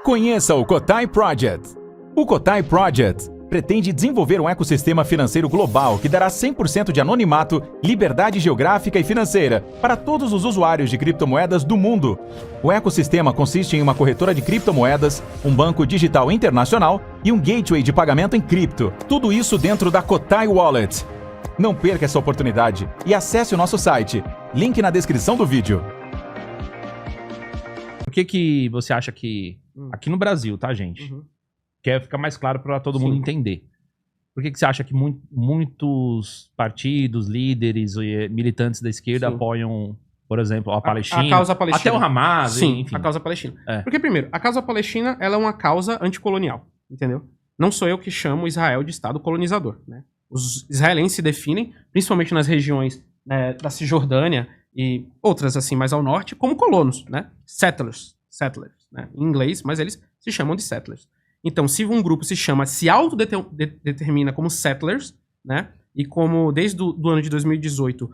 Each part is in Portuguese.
Conheça o Kotai Project. O Kotai Project pretende desenvolver um ecossistema financeiro global que dará 100% de anonimato, liberdade geográfica e financeira para todos os usuários de criptomoedas do mundo. O ecossistema consiste em uma corretora de criptomoedas, um banco digital internacional e um gateway de pagamento em cripto. Tudo isso dentro da Kotai Wallet. Não perca essa oportunidade e acesse o nosso site. Link na descrição do vídeo. Por que você acha que... Aqui no Brasil, tá, gente? Quer ficar mais claro para todo mundo entender. Por que você acha que muitos partidos, líderes e militantes da esquerda apoiam, por exemplo, a Palestina? A causa palestina. Até o Hamas, sim, enfim. A causa palestina. Porque, primeiro, a causa palestina ela é uma causa anticolonial, entendeu? Não sou eu que chamo Israel de Estado colonizador, né? Os israelenses se definem, principalmente nas regiões da Cisjordânia e outras assim mais ao norte, como colonos, né? Settlers, né? Em inglês, mas eles se chamam de settlers. Então, se um grupo se autodetermina como settlers, né? E como desde o ano de 2018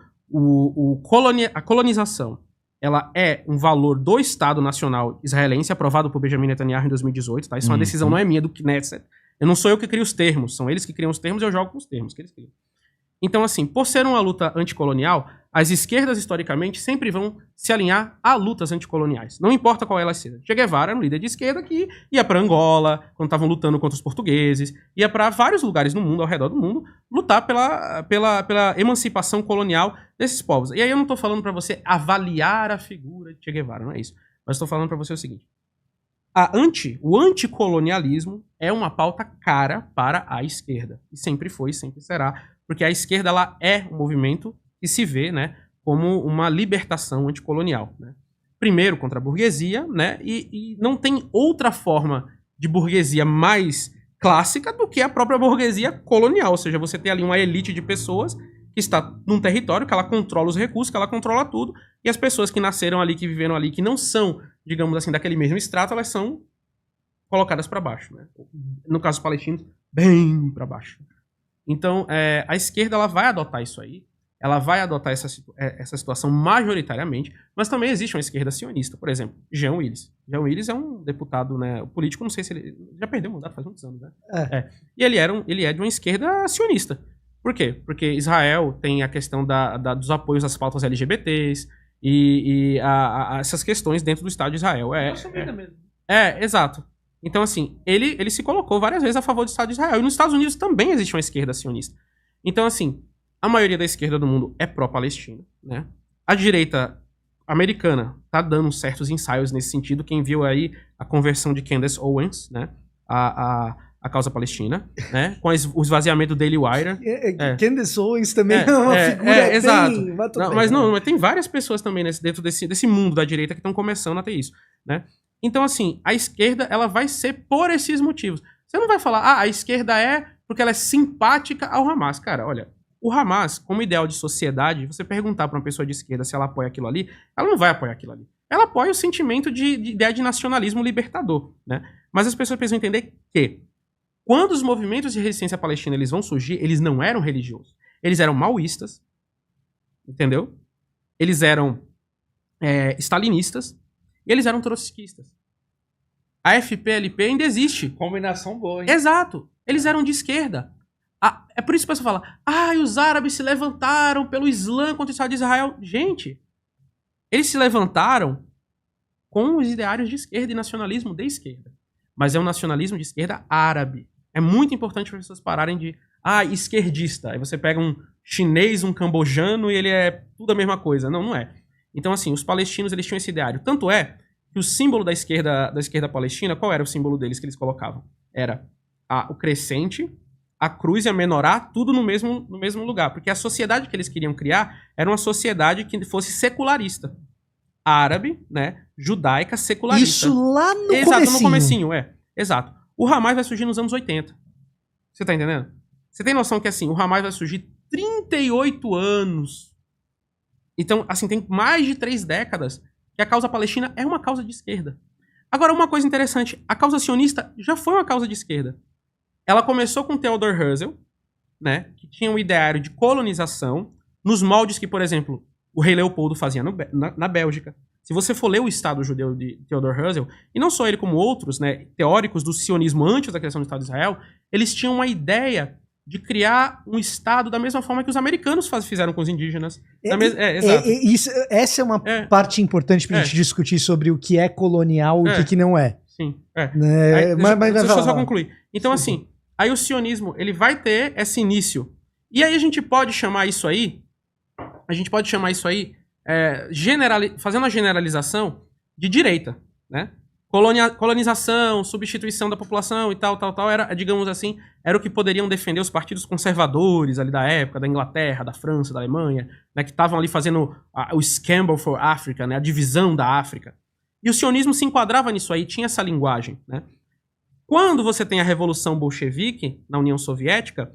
a colonização ela é um valor do Estado Nacional israelense, aprovado por Benjamin Netanyahu em 2018, tá? Isso é uma decisão, não é minha, do Knesset. Não sou eu que crio os termos, são eles que criam os termos e eu jogo com os termos que eles criam. Então, assim, por ser uma luta anticolonial, as esquerdas, historicamente, sempre vão se alinhar a lutas anticoloniais. Não importa qual elas sejam. Che Guevara era um líder de esquerda que ia para Angola, quando estavam lutando contra os portugueses, ia para vários lugares no mundo, ao redor do mundo, lutar pela emancipação colonial desses povos. E aí eu não estou falando para você avaliar a figura de Che Guevara, não é isso. Mas estou falando para você o seguinte. O anticolonialismo é uma pauta cara para a esquerda. E sempre foi e sempre será. Porque a esquerda ela é um movimento que se vê, né, como uma libertação anticolonial. Né? Primeiro contra a burguesia, né, e não tem outra forma de burguesia mais clássica do que a própria burguesia colonial. Ou seja, você tem ali uma elite de pessoas que está num território, que ela controla os recursos, que ela controla tudo, e as pessoas que nasceram ali, que viveram ali, que não são, digamos assim, daquele mesmo extrato, elas são colocadas para baixo. Né? No caso dos palestinos, bem para baixo. Então, a esquerda ela vai adotar isso aí, ela vai adotar essa situação majoritariamente, mas também existe uma esquerda sionista. Por exemplo, Jean Willis. Jean Willis é um deputado, né, político, não sei se ele já perdeu o mandato faz muitos anos, né? E ele é de uma esquerda sionista. Por quê? Porque Israel tem a questão dos apoios às pautas LGBTs e essas questões dentro do Estado de Israel. Exato. Então, assim, ele se colocou várias vezes a favor do Estado de Israel. E nos Estados Unidos também existe uma esquerda sionista. Então, assim, a maioria da esquerda do mundo é pró-Palestina, né? A direita americana tá dando certos ensaios nesse sentido. Quem viu aí a conversão de Candace Owens, né? A causa palestina, né? Com o esvaziamento do Daily Wire. Candace Owens também é uma figura exato. bem... Mas tem várias pessoas também dentro desse mundo da direita que estão começando a ter isso, né? Então, assim, a esquerda, ela vai ser por esses motivos. Você não vai falar, a esquerda é porque ela é simpática ao Hamas. Cara, olha, o Hamas, como ideal de sociedade, você perguntar para uma pessoa de esquerda se ela apoia aquilo ali, ela não vai apoiar aquilo ali. Ela apoia o sentimento de ideia de nacionalismo libertador, né? Mas as pessoas precisam entender que, quando os movimentos de resistência palestina eles vão surgir, eles não eram religiosos. Eles eram maoístas, entendeu? Eles eram stalinistas, e eles eram trotskistas. A FPLP ainda existe. Combinação boa, hein? Exato. Eles eram de esquerda. É por isso que a pessoa fala, os árabes se levantaram pelo Islã contra o Estado de Israel. Gente, eles se levantaram com os ideários de esquerda e nacionalismo de esquerda. Mas é um nacionalismo de esquerda árabe. É muito importante para as pessoas pararem de... esquerdista. Aí você pega um chinês, um cambojano e ele é tudo a mesma coisa. Não, não é. Então, assim, os palestinos, eles tinham esse ideário. Tanto é que o símbolo da esquerda palestina, qual era o símbolo deles que eles colocavam? Era o crescente, a cruz e a menorá, tudo no mesmo lugar. Porque a sociedade que eles queriam criar era uma sociedade que fosse secularista. Árabe, né? Judaica, secularista. Isso lá no comecinho. Exato, no comecinho, Exato. O Hamas vai surgir nos anos 80. Você tá entendendo? Você tem noção que, assim, o Hamas vai surgir 38 anos. Então, assim, tem mais de 3 décadas que a causa palestina é uma causa de esquerda. Agora, uma coisa interessante, a causa sionista já foi uma causa de esquerda. Ela começou com Theodor Herzl, né, que tinha um ideário de colonização, nos moldes que, por exemplo, o rei Leopoldo fazia na Bélgica, Se você for ler o Estado Judeu de Theodor Herzl, e não só ele como outros, né, teóricos do sionismo antes da criação do Estado de Israel, eles tinham uma ideia de criar um Estado da mesma forma que os americanos fizeram com os indígenas. Exato. Essa é uma parte importante pra gente discutir sobre o que é colonial e o que não é. Sim. Deixa eu só concluir. Então, assim, aí o sionismo, ele vai ter esse início. E aí a gente pode chamar isso aí, fazendo a generalização de direita, né? Colonização, substituição da população e tal, era, digamos assim, era o que poderiam defender os partidos conservadores ali da época, da Inglaterra, da França, da Alemanha, né, que estavam ali fazendo o Scramble for Africa, né, a divisão da África. E o sionismo se enquadrava nisso aí, tinha essa linguagem, né? Quando você tem a Revolução Bolchevique na União Soviética,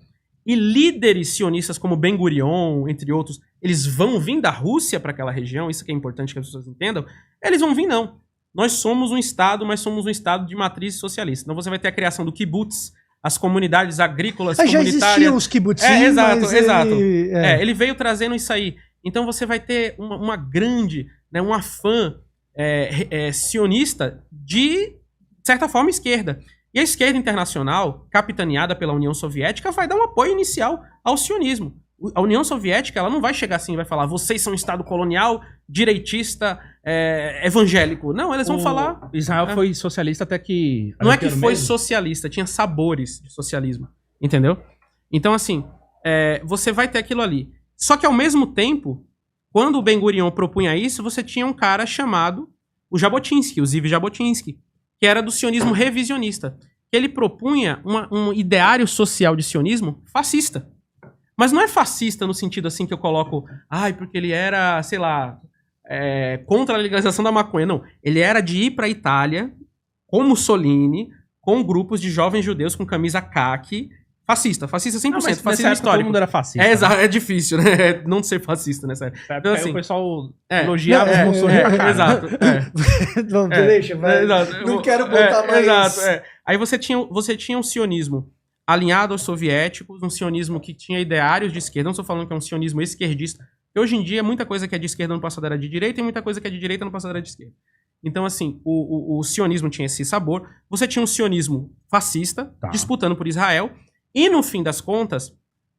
e líderes sionistas como Ben-Gurion, entre outros, eles vão vir da Rússia para aquela região, isso que é importante que as pessoas entendam, eles vão vir não. Nós somos um Estado, mas somos um Estado de matriz socialista. Então você vai ter a criação do kibbutz, as comunidades agrícolas comunitárias. Já existiam os kibbutz, exato. Ele veio trazendo isso aí. Então você vai ter uma grande, né, um afã sionista de certa forma, esquerda. E a esquerda internacional, capitaneada pela União Soviética, vai dar um apoio inicial ao sionismo. A União Soviética ela não vai chegar assim e vai falar vocês são um Estado colonial, direitista, evangélico. Não, eles vão falar... Israel foi socialista até que... Não é que foi socialista, tinha sabores de socialismo. Entendeu? Então, assim, você vai ter aquilo ali. Só que, ao mesmo tempo, quando o Ben-Gurion propunha isso, você tinha um cara chamado o Jabotinsky, o Ziv Jabotinsky, que era do sionismo revisionista. Ele propunha um ideário social de sionismo fascista. Mas não é fascista no sentido assim que eu coloco, porque ele era, sei lá, contra a legalização da maconha. Não, ele era de ir para a Itália, com Mussolini, com grupos de jovens judeus com camisa caqui, fascista 100%, não, fascista histórico. Todo mundo era fascista. É difícil, né? Não ser fascista nessa época. Então, assim, o pessoal elogiava os Mussolini pra caralho. Exato. Vamos, deixa, vai. Não quero botar mais. Exato. Aí você tinha um sionismo alinhado aos soviéticos, um sionismo que tinha ideários de esquerda. Não estou falando que é um sionismo esquerdista, porque hoje em dia muita coisa que é de esquerda no passado era de direita e muita coisa que é de direita no passado era de esquerda. Então, assim, o sionismo tinha esse sabor. Você tinha um sionismo fascista, disputando por Israel. E, no fim das contas,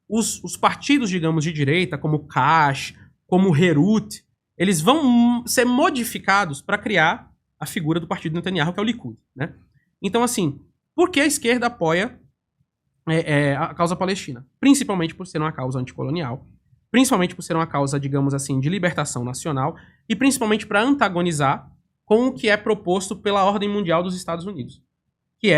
os partidos, digamos, de direita, como o Kash, como o Herut, eles vão ser modificados para criar a figura do partido Netanyahu, que é o Likud, né? Então, assim, por que a esquerda apoia a causa palestina? Principalmente por ser uma causa anticolonial, principalmente por ser uma causa, digamos assim, de libertação nacional, e principalmente para antagonizar com o que é proposto pela ordem mundial dos Estados Unidos, que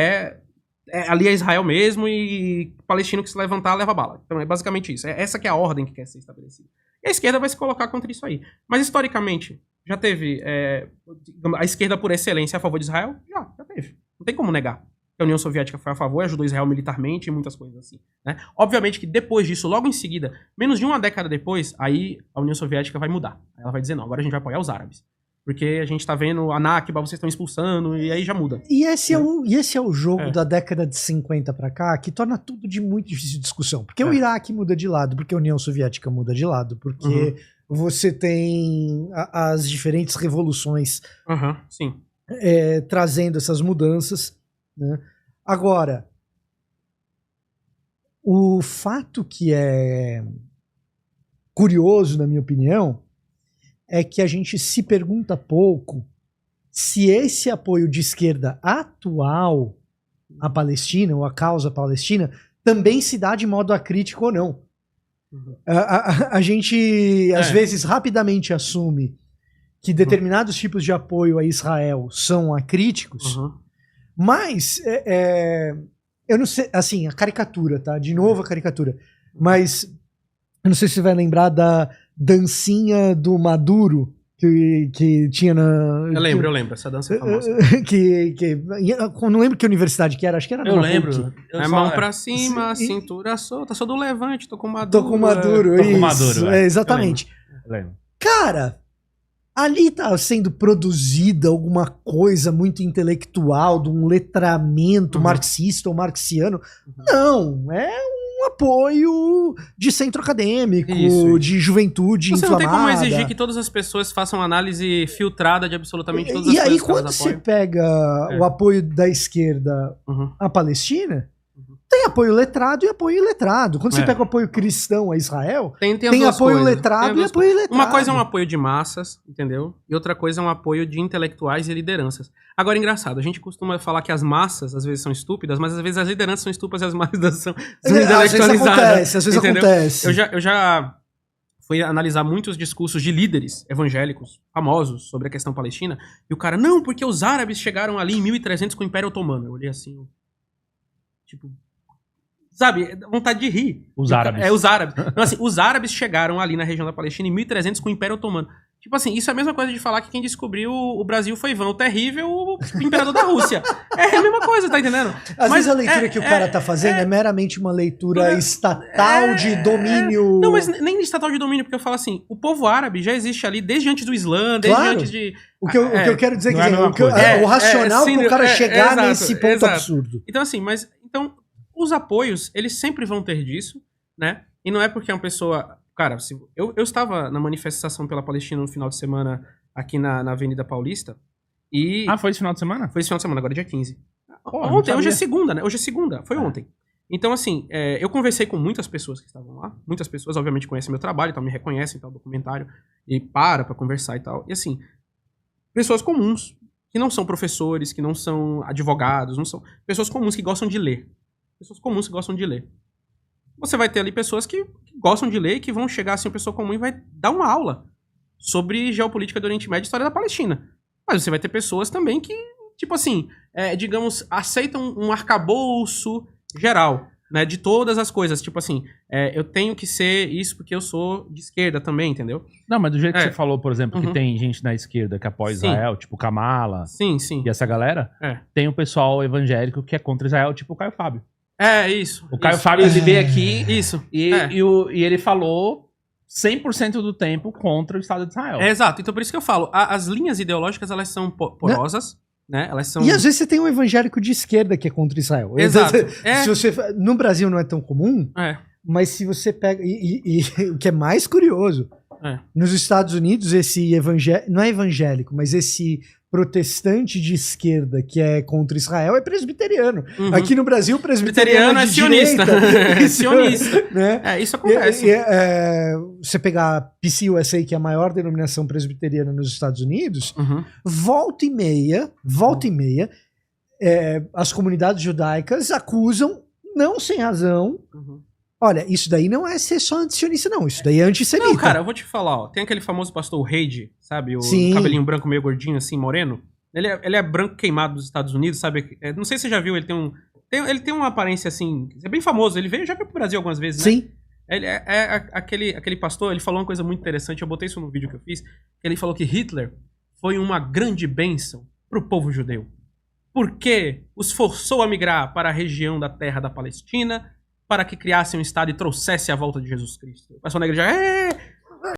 ali é Israel mesmo e o palestino que se levantar leva bala. Então é basicamente isso. Essa que é a ordem que quer ser estabelecida. E a esquerda vai se colocar contra isso aí. Mas historicamente, já teve a esquerda por excelência a favor de Israel? Já teve. Não tem como negar. A União Soviética foi a favor, ajudou Israel militarmente e muitas coisas assim, né? Obviamente que depois disso, logo em seguida, menos de uma década depois, aí a União Soviética vai mudar. Ela vai dizer, não, agora a gente vai apoiar os árabes. Porque a gente tá vendo a Nakba, vocês estão expulsando, e aí já muda. E esse é o jogo da década de 50 pra cá, que torna tudo de muito difícil de discussão. Porque o Iraque muda de lado, porque a União Soviética muda de lado, porque você tem as diferentes revoluções trazendo essas mudanças, né? Agora, o fato que é curioso, na minha opinião, é que a gente se pergunta pouco se esse apoio de esquerda atual à Palestina, ou à causa palestina, também se dá de modo acrítico ou não. A gente, às vezes, rapidamente assume que determinados tipos de apoio a Israel são acríticos, mas, eu não sei, assim, a caricatura, tá? De novo a caricatura. Mas, eu não sei se você vai lembrar da dancinha do Maduro que tinha na... Eu lembro, essa dança é famosa. Eu não lembro que universidade que era, acho que era... Eu lembro. Mão pra cima, cintura solta, sou do Levante, tô com Maduro. Tô com Maduro, Tô com Maduro, exatamente. Eu lembro. Cara, ali tá sendo produzida alguma coisa muito intelectual, de um letramento marxista ou marxiano. Não, é um apoio de centro acadêmico, Isso. de juventude Você não inflamada. tem como exigir que todas as pessoas façam análise filtrada de absolutamente todas as E aí, coisas que elas quando você apoiam. pega o apoio da esquerda à Palestina, tem apoio letrado e apoio iletrado. Quando você pega o apoio cristão a Israel, Tem as tem duas apoio coisas. letrado Tem as e duas apoio iletrado. Uma coisa é um apoio de massas, entendeu? E outra coisa é um apoio de intelectuais e lideranças. Agora, engraçado, a gente costuma falar que as massas às vezes são estúpidas, mas às vezes as lideranças são estúpidas e as massas são intelectualizadas. Às vezes acontece. Eu já fui analisar muitos discursos de líderes evangélicos famosos sobre a questão palestina, e o cara, não, porque os árabes chegaram ali em 1300 com o Império Otomano. Eu olhei assim, tipo... Sabe, vontade de rir. Os árabes. Os árabes. Então, assim, os árabes chegaram ali na região da Palestina em 1300 com o Império Otomano. Tipo assim, isso é a mesma coisa de falar que quem descobriu o Brasil foi Ivan o Terrível, o imperador da Rússia. É a mesma coisa, tá entendendo? Às vezes a leitura que o cara tá fazendo é meramente uma leitura estatal de domínio... Não, mas nem estatal de domínio, porque eu falo assim, o povo árabe já existe ali desde antes do Islã, desde antes de... O que eu quero dizer é o o racional pro cara chegar exato, nesse ponto absurdo. Então assim, então, os apoios, eles sempre vão ter disso, né? E não é porque é uma pessoa... Cara, eu estava na manifestação pela Palestina no final de semana aqui na Avenida Paulista e... Ah, foi esse final de semana? Foi esse final de semana, agora é dia 15. Pô, ontem, hoje é segunda, né? Hoje é segunda, foi ontem. Então, assim, eu conversei com muitas pessoas que estavam lá. Muitas pessoas, obviamente, conhecem meu trabalho, então me reconhecem, tal, documentário, e pra conversar e tal. E, assim, pessoas comuns, que não são professores, que não são advogados, não são... Pessoas comuns que gostam de ler. Pessoas comuns que gostam de ler. Você vai ter ali pessoas que gostam de ler e que vão chegar assim, uma pessoa comum e vai dar uma aula sobre geopolítica do Oriente Médio e história da Palestina. Mas você vai ter pessoas também que, tipo assim, digamos, aceitam um arcabouço geral, né, de todas as coisas. Tipo assim, eu tenho que ser isso porque eu sou de esquerda também, entendeu? Não, mas do jeito que você falou, por exemplo, que tem gente na esquerda que apoia Israel, tipo Kamala sim. E essa galera, tem o pessoal evangélico que é contra Israel, tipo o Caio Fábio. Isso. O Caio Fábio, ele veio aqui e ele falou 100% do tempo contra o Estado de Israel. Exato. Então por isso que eu falo, as linhas ideológicas, elas são porosas, né? Elas são... E às vezes você tem um evangélico de esquerda que é contra Israel. Exato. Se você, no Brasil não é tão comum, mas se você pega... E o que é mais curioso, nos Estados Unidos, esse não é evangélico, mas esse protestante de esquerda que é contra Israel é presbiteriano. Aqui no Brasil, o presbiteriano é sionista. Sionista. Né? Isso acontece. Você pegar a PCUSA, que é a maior denominação presbiteriana nos Estados Unidos, volta e meia, as comunidades judaicas acusam, não sem razão, olha, isso daí não é ser só antisionista, não. Isso daí é antissemita. Não, cara, eu vou te falar, ó. Tem aquele famoso pastor Reid, sabe? O cabelinho branco meio gordinho, assim, moreno. Ele é branco queimado dos Estados Unidos, sabe? Não sei se você já viu, ele tem uma aparência, assim... É bem famoso. Ele já veio pro Brasil algumas vezes, né? Sim. Ele aquele pastor, ele falou uma coisa muito interessante. Eu botei isso no vídeo que eu fiz. Ele falou que Hitler foi uma grande bênção pro povo judeu. Porque os forçou a migrar para a região da terra da Palestina... para que criasse um Estado e trouxesse a volta de Jesus Cristo. O pessoal na igreja,